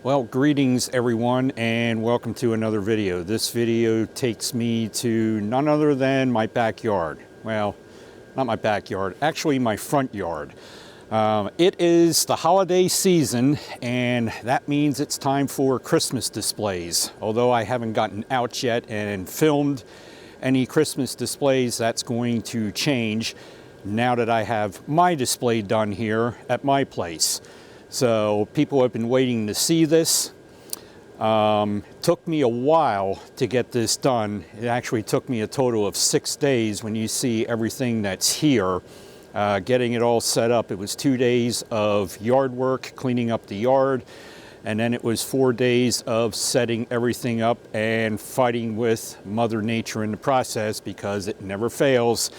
Well, greetings everyone and welcome to another video. This video takes me to none other than my backyard. Well, not my backyard, actually my front yard. It is the holiday season and that means it's time for Christmas displays. Although I haven't gotten out yet and filmed any Christmas displays, that's going to change now that I have my display done here at my place. So people have been waiting to see this. Took me a while to get this done. It actually took me a total of 6 days when you see everything that's here. Getting it all set up. It was 2 days of yard work, cleaning up the yard, and then it was 4 days of setting everything up and fighting with Mother Nature in the process, because it never fails.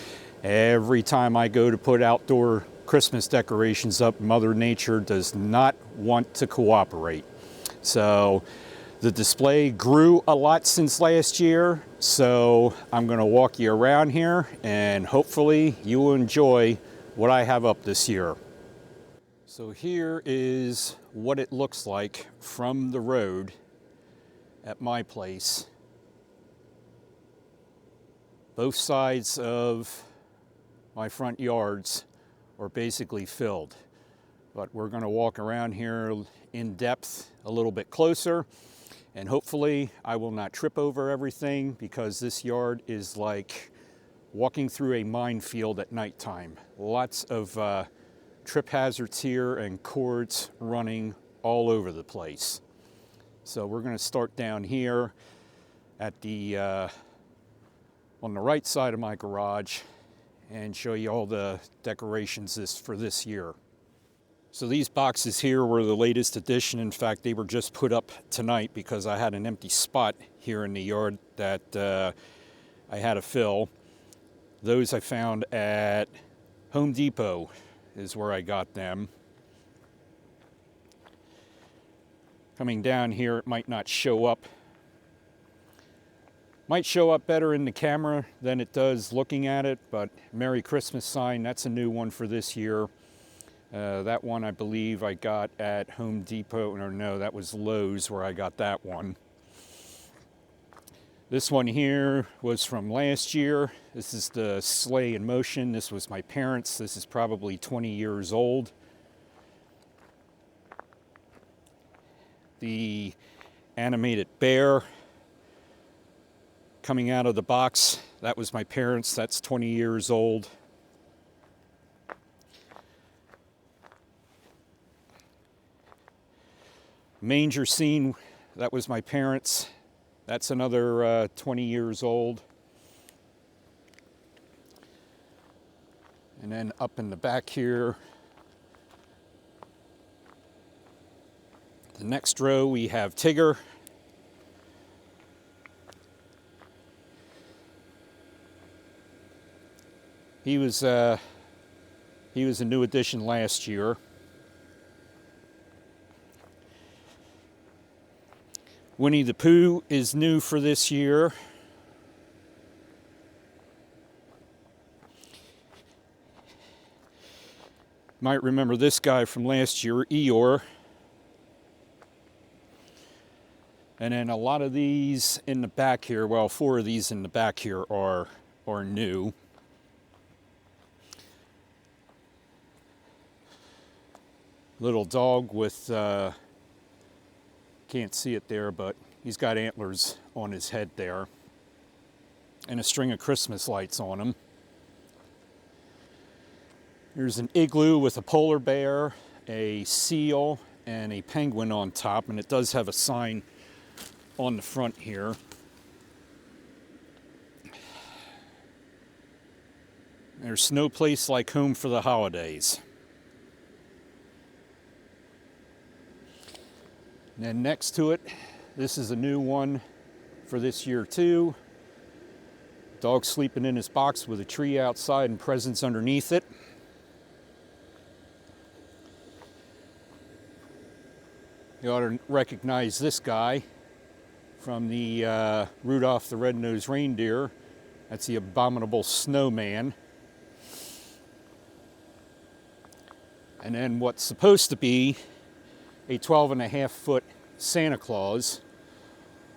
Every time I go to put outdoor Christmas decorations up, Mother Nature does not want to cooperate. So the display grew a lot since last year, so I'm going to walk you around here and hopefully you will enjoy what I have up this year. So here is what it looks like from the road at my place. Both sides of my front yards are basically filled, but we're going to walk around here in depth a little bit closer, and hopefully I will not trip over everything, because this yard is like walking through a minefield at nighttime. Lots of trip hazards here and cords running all over the place. So we're going to start down here at the on the right side of my garage and show you all the decorations for this year. So these boxes here were the latest addition. In fact, they were just put up tonight because I had an empty spot here in the yard that I had to fill. Those I found at Home Depot is where I got them. Coming down here, it might not show up. Might show up better in the camera than it does looking at it, but Merry Christmas sign, that's a new one for this year. That one I believe I got at Home Depot, or no, that was Lowe's where I got that one. This one here was from last year. This is the Sleigh in Motion. This was my parents'. This is probably 20 years old. The animated bear coming out of the box, that was my parents'. That's 20 years old. Manger scene, that was my parents'. That's another 20 years old. And then up in the back here, the next row we have Tigger. He was a new addition last year. Winnie the Pooh is new for this year. Might remember this guy from last year, Eeyore. And then a lot of these in the back here, well, 4 of these in the back here are new. Little dog with can't see it there, but he's got antlers on his head there and a string of Christmas lights on him. There's an igloo with a polar bear, a seal, and a penguin on top, and it does have a sign on the front here. There's no place like home for the holidays. And then next to it, this is a new one for this year too. Dog sleeping in his box with a tree outside and presents underneath it. You ought to recognize this guy from the Rudolph the Red-Nosed Reindeer. That's the Abominable Snowman. And then what's supposed to be a 12.5-foot Santa Claus,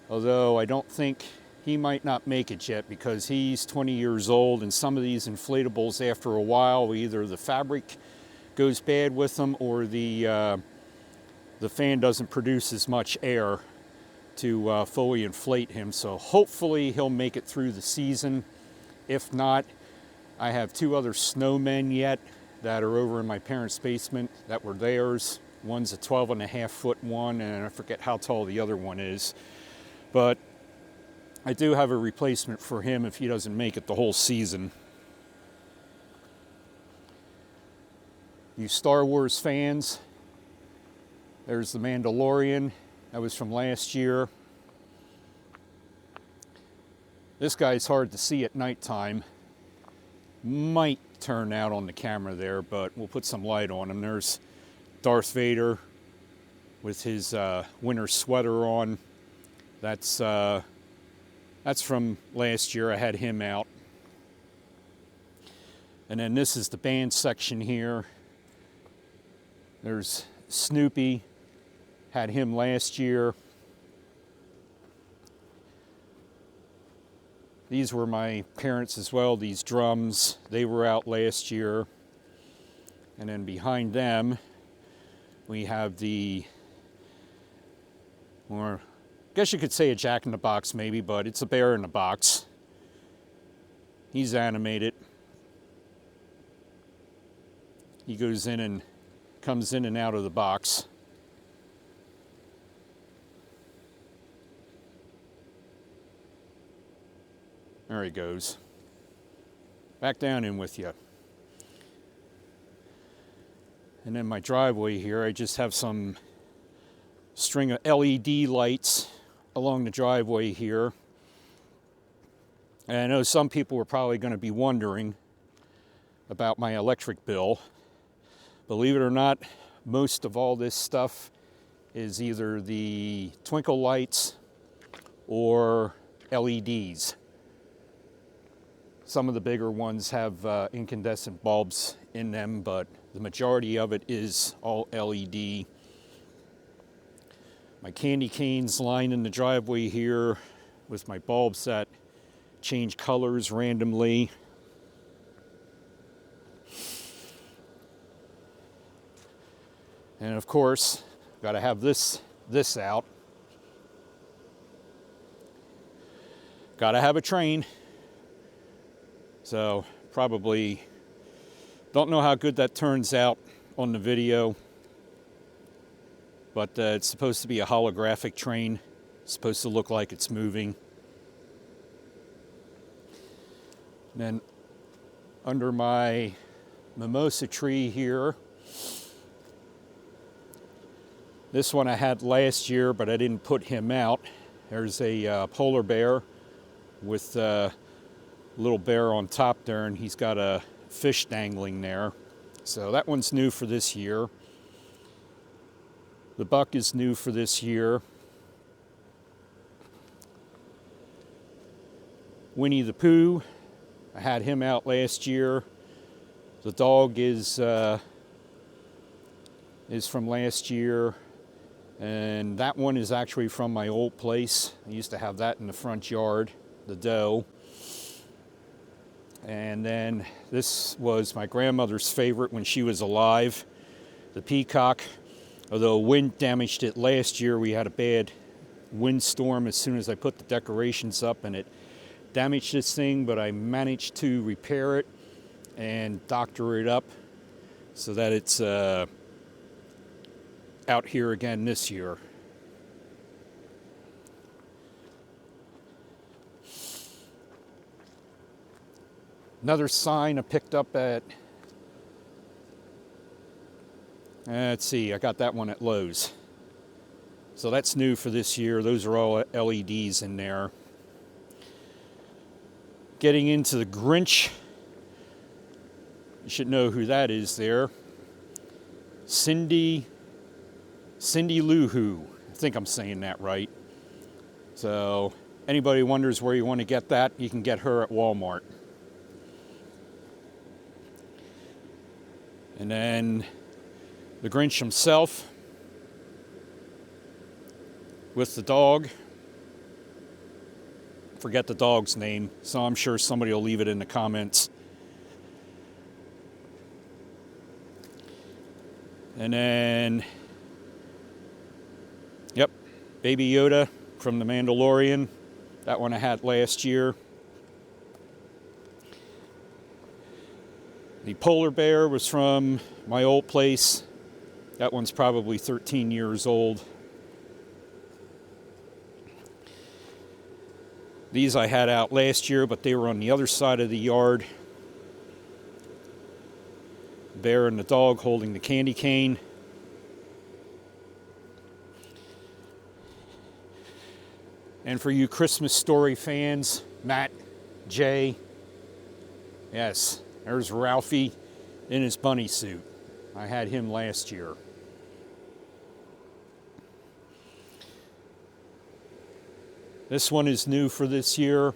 although I don't think he might not make it yet because he's 20 years old, and some of these inflatables, after a while, either the fabric goes bad with them or the fan doesn't produce as much air to fully inflate him. So hopefully he'll make it through the season. If not, I have 2 other snowmen yet that are over in my parents' basement that were theirs. One's a 12.5-foot one, and I forget how tall the other one is. But I do have a replacement for him if he doesn't make it the whole season. You Star Wars fans, there's the Mandalorian. That was from last year. This guy's hard to see at nighttime. Might turn out on the camera there, but we'll put some light on him. There's Darth Vader with his winter sweater on. That's from last year. I had him out. And then this is the band section here. There's Snoopy. Had him last year. These were my parents as well, these drums. They were out last year. And then behind them, we have the, or I guess you could say a Jack-in-the-Box maybe, but it's a bear in a box. He's animated. He goes in and comes in and out of the box. There he goes. Back down in with you. And then my driveway here, I just have some string of LED lights along the driveway here. And I know some people were probably going to be wondering about my electric bill. Believe it or not, most of all this stuff is either the twinkle lights or LEDs. Some of the bigger ones have incandescent bulbs in them, but the majority of it is all LED. My candy canes line in the driveway here with my bulbs that change colors randomly. And of course, got to have this out. Got to have a train. So probably don't know how good that turns out on the video, but it's supposed to be a holographic train. It's supposed to look like it's moving. And then under my mimosa tree here, this one I had last year, but I didn't put him out. There's a polar bear with a little bear on top there, and he's got a fish dangling there. So that one's new for this year. The buck is new for this year. Winnie the Pooh, I had him out last year. The dog is from last year. And that one is actually from my old place. I used to have that in the front yard, the doe. And then this was my grandmother's favorite when she was alive, the peacock. Although wind damaged it last year, we had a bad windstorm as soon as I put the decorations up, and it damaged this thing, but I managed to repair it and doctor it up so that it's out here again this year. Another sign I picked up at, let's see, I got that one at Lowe's. So that's new for this year. Those are all LEDs in there. Getting into the Grinch. You should know who that is there. Cindy Lou Who. I think I'm saying that right. So anybody wonders where you want to get that, you can get her at Walmart. And then the Grinch himself. with the dog. Forget the dog's name, so I'm sure somebody will leave it in the comments. And then, yep, Baby Yoda from The Mandalorian. That one I had last year. The polar bear was from my old place. That one's probably 13 years old. These I had out last year, but they were on the other side of the yard. Bear and the dog holding the candy cane. And for you Christmas Story fans, Matt, Jay, yes, there's Ralphie in his bunny suit. I had him last year. This one is new for this year.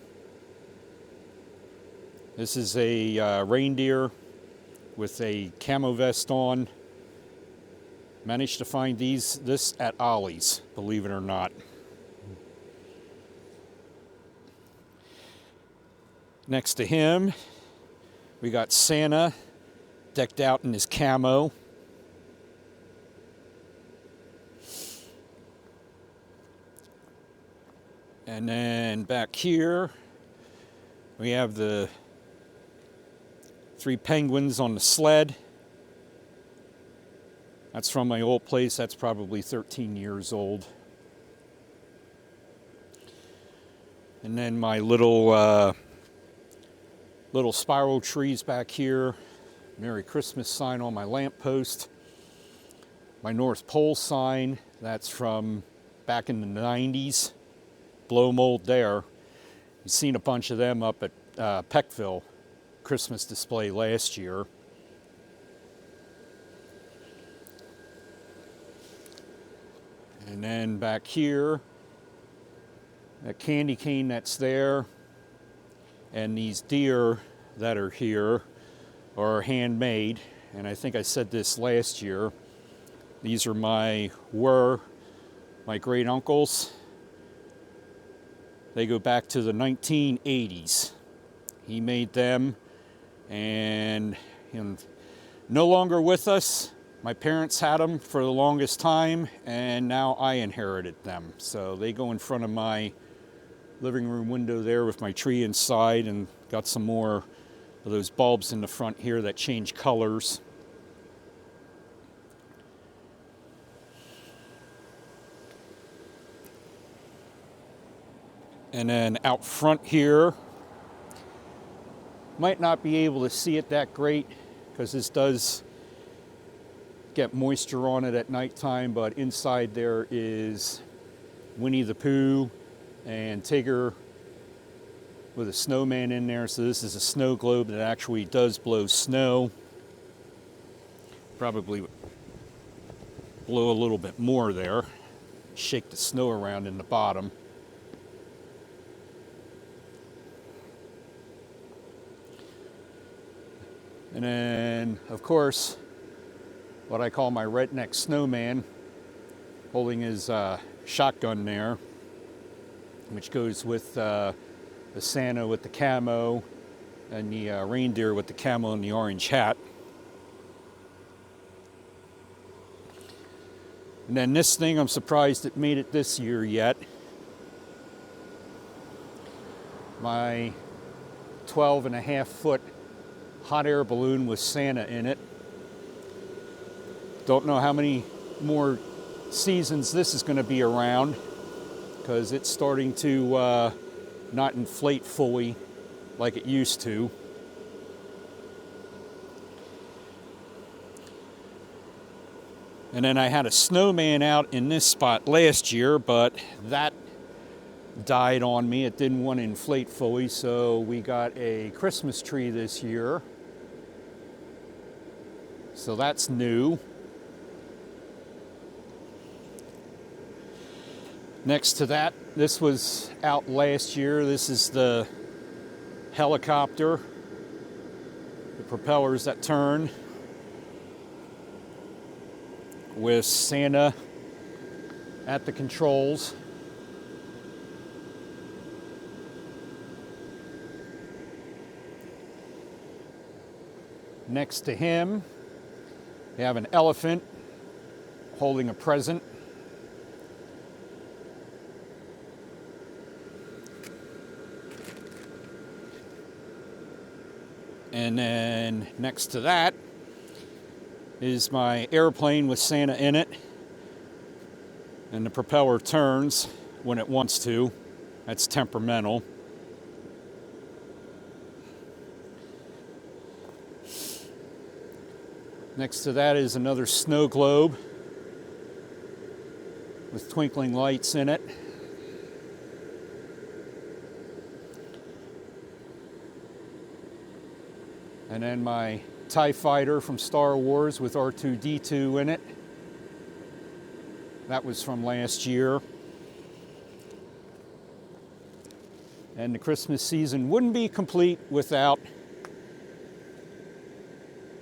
This is a reindeer with a camo vest on. Managed to find this at Ollie's, believe it or not. Next to him, we got Santa decked out in his camo. And then back here, we have the 3 penguins on the sled. That's from my old place. That's probably 13 years old. And then my little spiral trees back here. Merry Christmas sign on my lamppost. My North Pole sign, that's from back in the 90s. Blow mold there. You've seen a bunch of them up at Peckville Christmas display last year. And then back here, that candy cane that's there, and these deer that are here are handmade. And I think I said this last year. These are my great uncles. They go back to the 1980s. He made them, and no longer with us. My parents had them for the longest time, and now I inherited them. So they go in front of my living room window there with my tree inside, and got some more of those bulbs in the front here that change colors. And then out front here, might not be able to see it that great because this does get moisture on it at nighttime, but inside there is Winnie the Pooh and Tigger with a snowman in there. So this is a snow globe that actually does blow snow. Probably blow a little bit more there. Shake the snow around in the bottom. And then, of course, what I call my redneck snowman, holding his shotgun there, which goes with the Santa with the camo and the reindeer with the camo and the orange hat. And then this thing, I'm surprised it made it this year yet. My 12.5-foot hot air balloon with Santa in it. Don't know how many more seasons this is going to be around, because it's starting to not inflate fully like it used to. And then I had a snowman out in this spot last year, but that died on me. It didn't want to inflate fully, so we got a Christmas tree this year. So that's new. Next to that, this was out last year. This is the helicopter, the propellers that turn, with Santa at the controls. Next to him, you have an elephant holding a present. And then next to that is my airplane with Santa in it. And the propeller turns when it wants to. That's temperamental. Next to that is another snow globe with twinkling lights in it. And then my TIE Fighter from Star Wars with R2-D2 in it. That was from last year. And the Christmas season wouldn't be complete without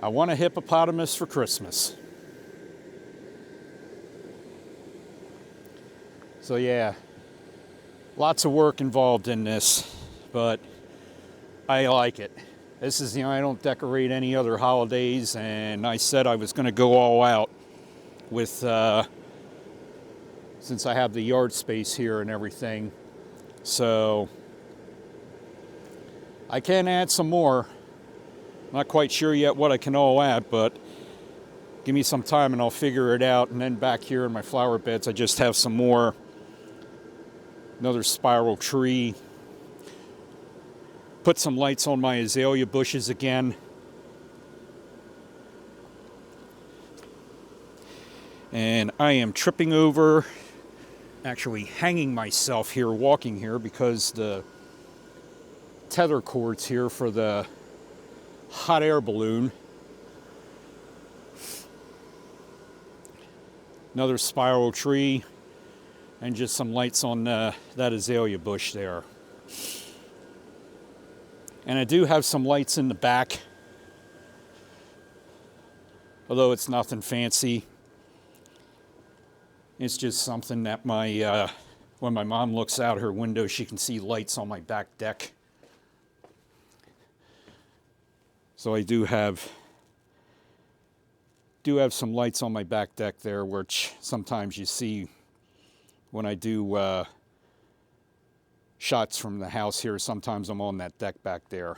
I Want a Hippopotamus for Christmas. So yeah, lots of work involved in this, but I like it. This is, I don't decorate any other holidays, and I said I was going to go all out with, since I have the yard space here and everything. So I can add some more. Not quite sure yet what I can all add, but give me some time and I'll figure it out. And then back here in my flower beds, I just have some more, another spiral tree. Put some lights on my azalea bushes again. And I am tripping over, actually hanging myself here, walking here, because the tether cords here for the hot air balloon. Another spiral tree, and just some lights on that azalea bush there. And I do have some lights in the back, although it's nothing fancy. It's just something that my when my mom looks out her window, she can see lights on my back deck. So I do have some lights on my back deck there, which sometimes you see when I do shots from the house here. Sometimes I'm on that deck back there.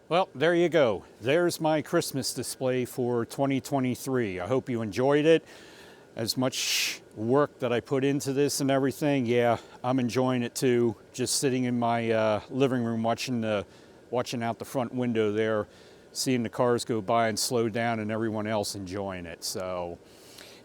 Well, there you go. There's my Christmas display for 2023. I hope you enjoyed it. As much work that I put into this and everything, yeah, I'm enjoying it too. Just sitting in my living room watching out the front window there, seeing the cars go by and slow down and everyone else enjoying it. So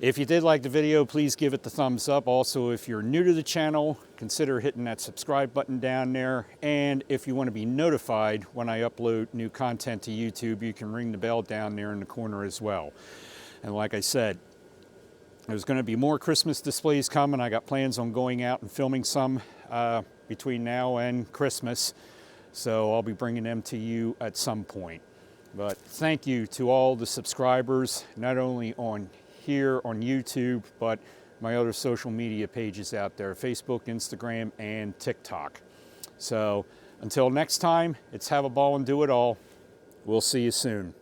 if you did like the video, please give it the thumbs up. Also, if you're new to the channel, consider hitting that subscribe button down there. And if you want to be notified when I upload new content to YouTube, you can ring the bell down there in the corner as well. And like I said, there's going to be more Christmas displays coming. I got plans on going out and filming some between now and Christmas. So I'll be bringing them to you at some point. But thank you to all the subscribers, not only on here on YouTube, but my other social media pages out there, Facebook, Instagram, and TikTok. So until next time, it's have a ball and do it all. We'll see you soon.